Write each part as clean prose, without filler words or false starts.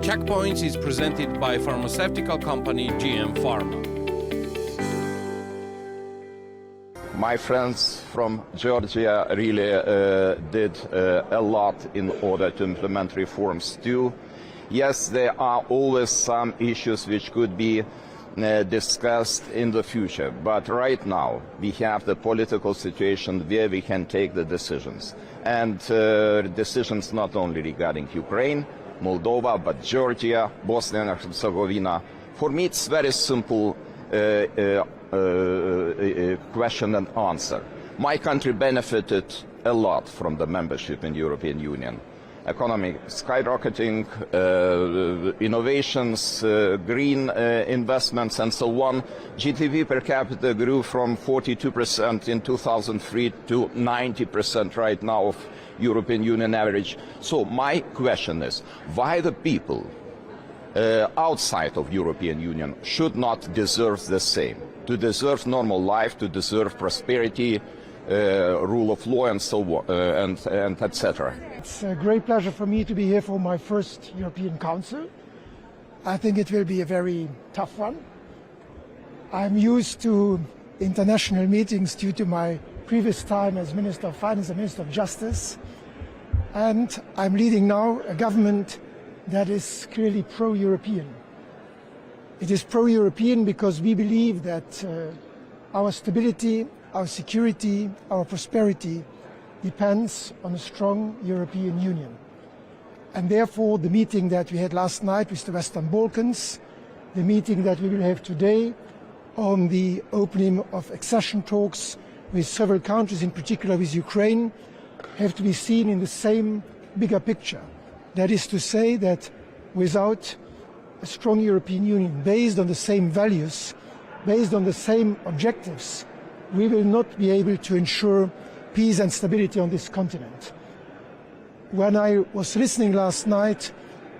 Checkpoints is presented by pharmaceutical company GM Pharma. My friends from Georgia really did a lot in order to implement reforms too. Yes, there are always some issues which could be discussed in the future, but right now we have the political situation where we can take the decisions. And decisions not only regarding Ukraine, Moldova, but Georgia, Bosnia and Herzegovina. For me it's very simple question and answer. My country benefited a lot from the membership in the European Union. Economy skyrocketing, innovations, green investments and so on. GDP per capita grew from 42% in 2003 to 90% right now of European Union average. So my question is, why the people outside of European Union should not deserve the same? To deserve normal life, to deserve prosperity, rule of law and so on, and etc. It's a great pleasure for me to be here for my first European Council. I think it will be a very tough one. I'm used to international meetings due to my previous time as Minister of Finance and Minister of Justice. And I'm leading now a government that is clearly pro-European. It is pro-European because we believe that our stability, our security, our prosperity depends on a strong European Union. And therefore the meeting that we had last night with the Western Balkans, the meeting that we will have today on the opening of accession talks with several countries, in particular with Ukraine, have to be seen in the same bigger picture. That is to say that without a strong European Union based on the same values, based on the same objectives, we will not be able to ensure peace and stability on this continent. When I was listening last night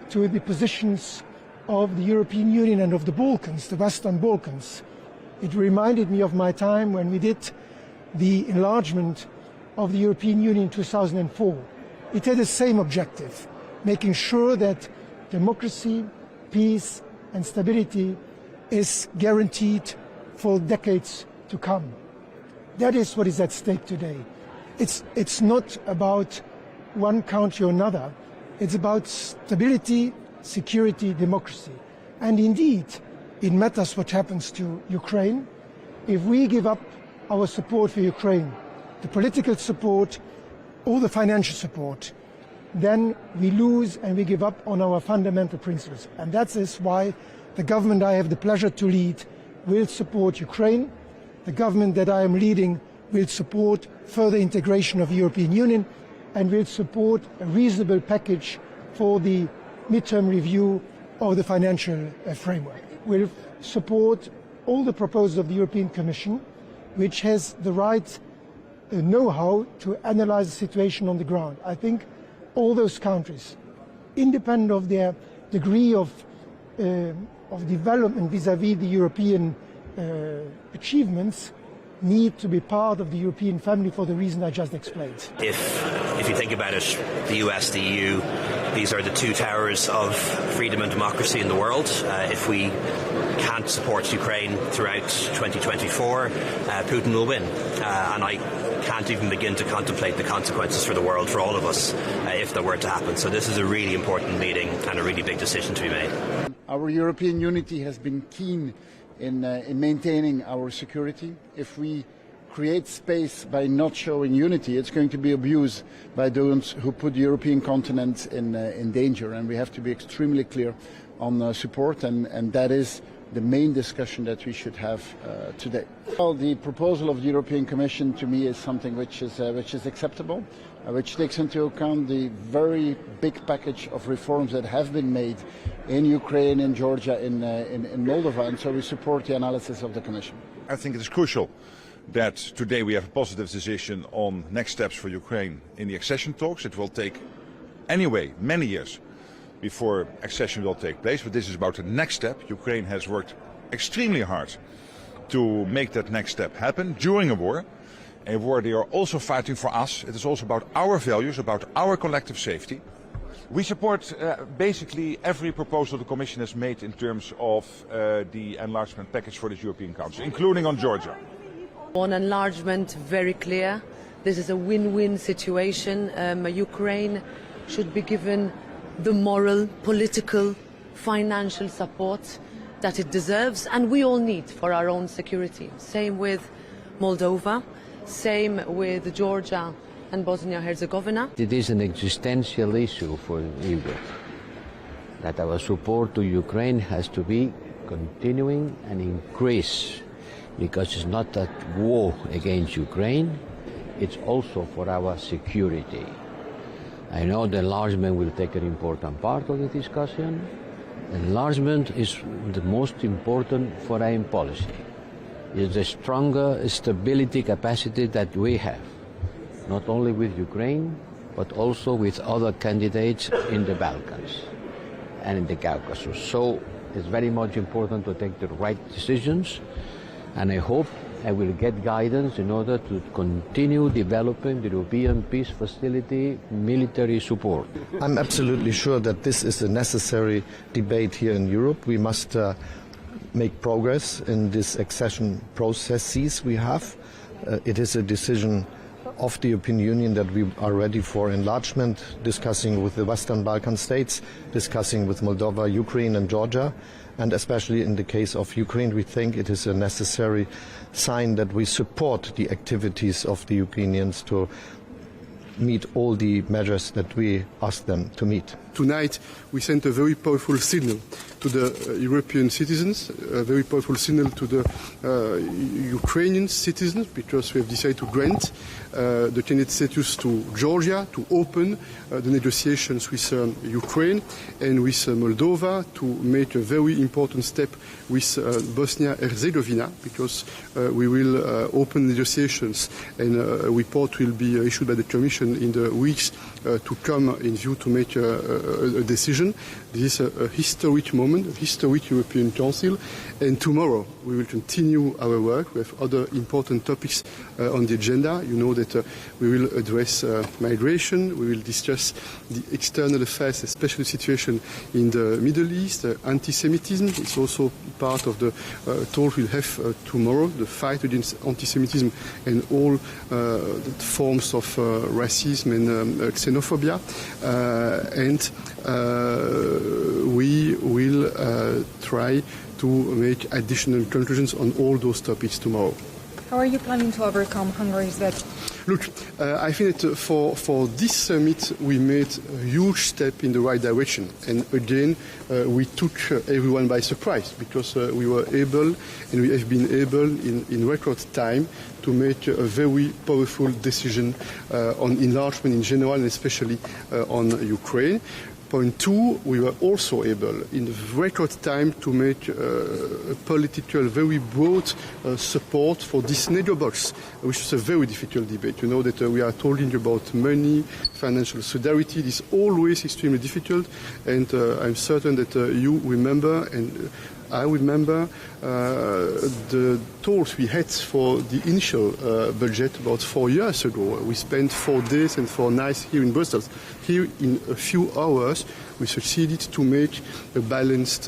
to the positions of the European Union and of the Balkans, the Western Balkans, it reminded me of my time when we did the enlargement of the European Union in 2004. It had the same objective, making sure that democracy, peace and stability is guaranteed for decades to come. That is what is at stake today. It's not about one country or another. It's about stability, security, democracy. And indeed, it matters what happens to Ukraine. If we give up our support for Ukraine, the political support, or the financial support, then we lose and we give up on our fundamental principles. And that is why the government I have the pleasure to lead will support Ukraine. The government that I am leading will support further integration of the European Union and will support a reasonable package for the midterm review of the financial framework. We'll support all the proposals of the European Commission, which has the right know-how to analyze the situation on the ground. I think all those countries, independent of their degree of development vis-à-vis the European achievements, need to be part of the European family for the reason I just explained. If you think about it, the US, the EU, these are the two towers of freedom and democracy in the world. If we can't support Ukraine throughout 2024, Putin will win. And I can't even begin to contemplate the consequences for the world, for all of us, if that were to happen. So this is a really important meeting and a really big decision to be made. Our European unity has been keen in maintaining our security. If we create space by not showing unity, it's going to be abused by those who put the European continent in danger, and we have to be extremely clear on support, and that is the main discussion that we should have today. Well, the proposal of the European Commission to me is something which is acceptable, which takes into account the very big package of reforms that have been made in Ukraine, in Georgia, in Moldova, and so we support the analysis of the Commission. I think it is crucial that today we have a positive decision on next steps for Ukraine in the accession talks. It will take anyway many years before accession will take place, but this is about the next step. Ukraine has worked extremely hard to make that next step happen during a war they are also fighting for us. It is also about our values, about our collective safety. We support basically every proposal the Commission has made in terms of the enlargement package for this European Council, including on Georgia. On enlargement, very clear. This is a win-win situation. Ukraine should be given the moral, political, financial support that it deserves and we all need for our own security. Same with Moldova, same with Georgia and Bosnia-Herzegovina. It is an existential issue for Europe, that our support to Ukraine has to be continuing and increase, because it's not a war against Ukraine, it's also for our security. I know the enlargement will take an important part of the discussion. Enlargement is the most important foreign policy. It's the stronger stability capacity that we have, not only with Ukraine, but also with other candidates in the Balkans and in the Caucasus. So it's very much important to take the right decisions, and I hope I will get guidance in order to continue developing the European Peace Facility military support. I'm absolutely sure that this is a necessary debate here in Europe. We must make progress in this accession processes we have. It is a decision of the European Union that we are ready for enlargement, discussing with the Western Balkan states, discussing with Moldova, Ukraine and Georgia. And especially in the case of Ukraine, we think it is a necessary sign that we support the activities of the Ukrainians to meet all the measures that we ask them to meet. Tonight we sent a very powerful signal to the European citizens, a very powerful signal to the Ukrainian citizens, because we have decided to grant the candidate status to Georgia, to open the negotiations with Ukraine and with Moldova, to make a very important step with Bosnia-Herzegovina, because we will open negotiations and a report will be issued by the Commission in the weeks to come in view to make a decision. This is a historic moment, a historic European Council, and tomorrow we will continue our work. We have other important topics on the agenda. You know that we will address migration, we will discuss the external affairs, especially the situation in the Middle East. Anti-Semitism is also part of the talk we'll have tomorrow, the fight against anti-Semitism and all forms of racism and xenophobia. And we will try to make additional conclusions on all those topics tomorrow. How are you planning to overcome Hungary's veto? Look, I think that for this summit we made a huge step in the right direction. And again, we took everyone by surprise, because we were able, and we have been able in record time, to make a very powerful decision on enlargement in general, and especially on Ukraine. Point two, we were also able, in record time, to make a political, very broad support for this NATO box, which is a very difficult debate. You know that we are talking about money, financial solidarity. This is always extremely difficult, and I'm certain that you remember, and I remember the talks we had for the initial budget about 4 years ago. We spent 4 days and 4 nights here in Brussels. Here, in a few hours, we succeeded to make a balanced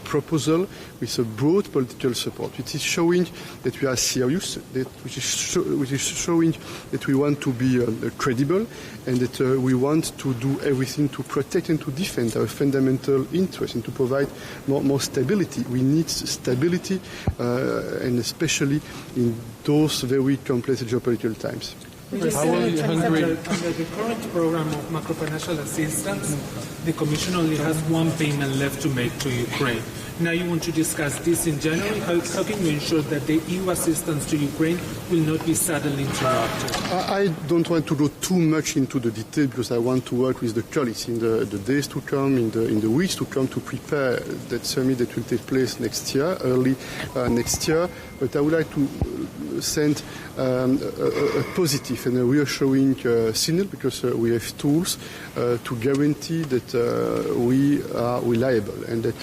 proposal with a broad political support. It is showing that we are serious, which is showing that we want to be credible, and that we want to do everything to protect and to defend our fundamental interests and to provide more stability. We need stability, and especially in those very complex geopolitical times. Under the current program of macrofinancial assistance, the Commission only has one payment left to make to Ukraine. Now you want to discuss this in January. How can you ensure that the EU assistance to Ukraine will not be suddenly interrupted? I don't want to go too much into the detail, because I want to work with the colleagues in the days to come, in the weeks to come, to prepare that summit that will take place next year, early next year. But I would like to send a positive and a reassuring signal, because we have tools to guarantee that we are reliable and that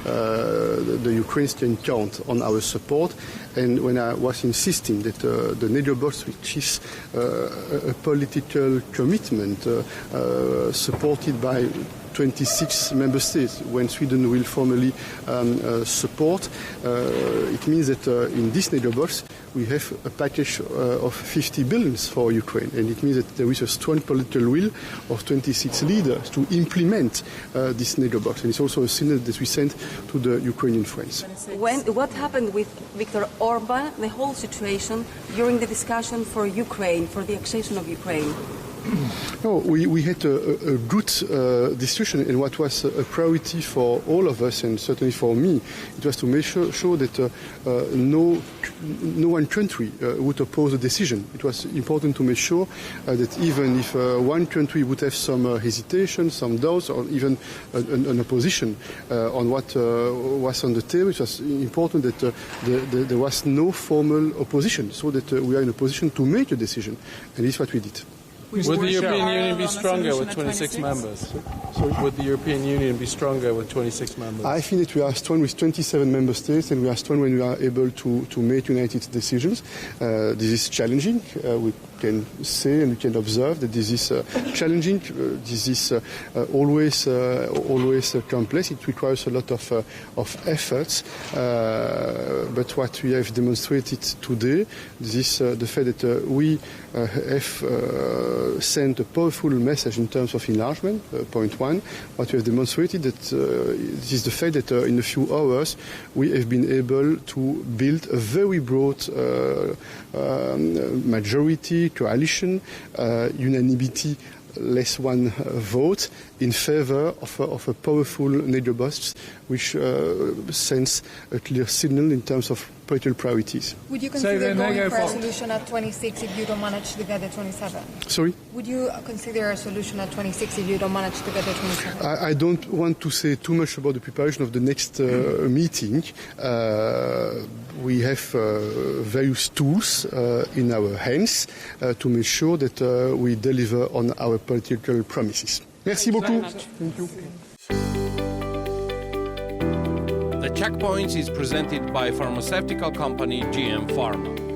the Ukrainians can count on our support. And when I was insisting that the NATO box, which is a political commitment supported by 26 member states, when Sweden will formally support, it means that in this NATO box we have a package of 50 billion for Ukraine, and it means that there is a strong political will of 26 leaders to implement this NATO box, and it's also a signal that we send to the Ukrainian friends. What happened with Viktor Orban, the whole situation during the discussion for Ukraine, for the accession of Ukraine? No, we had a good discussion, and what was a priority for all of us, and certainly for me, it was to make sure that no one country would oppose a decision. It was important to make sure that even if one country would have some hesitation, some doubts, or even an opposition on what was on the table, it was important that there was no formal opposition, so that we are in a position to make a decision, and this is what we did. Would the European Union be stronger with 26 members? Sorry? Would the European Union be stronger with 26 members? I think that we are strong with 27 member states, and we are strong when we are able to make united decisions. This is challenging. We can say and we can observe that this is challenging. This is always complex. It requires a lot of efforts. But what we have demonstrated today, this is the fact that we have sent a powerful message in terms of enlargement, point one. What we have demonstrated that this is the fact that in a few hours we have been able to build a very broad majority, coalition, unanimity, less one vote in favor of a powerful NATO box, which sends a clear signal in terms of political priorities. Would you consider going for a solution at 26 if you don't manage to get the 27? Sorry? Would you consider a solution at 26 if you don't manage to get the 27? I don't want to say too much about the preparation of the next meeting. We have various tools in our hands to make sure that we deliver on our political promises. Merci beaucoup. Thank you. The Checkpoints is presented by pharmaceutical company GM Pharma.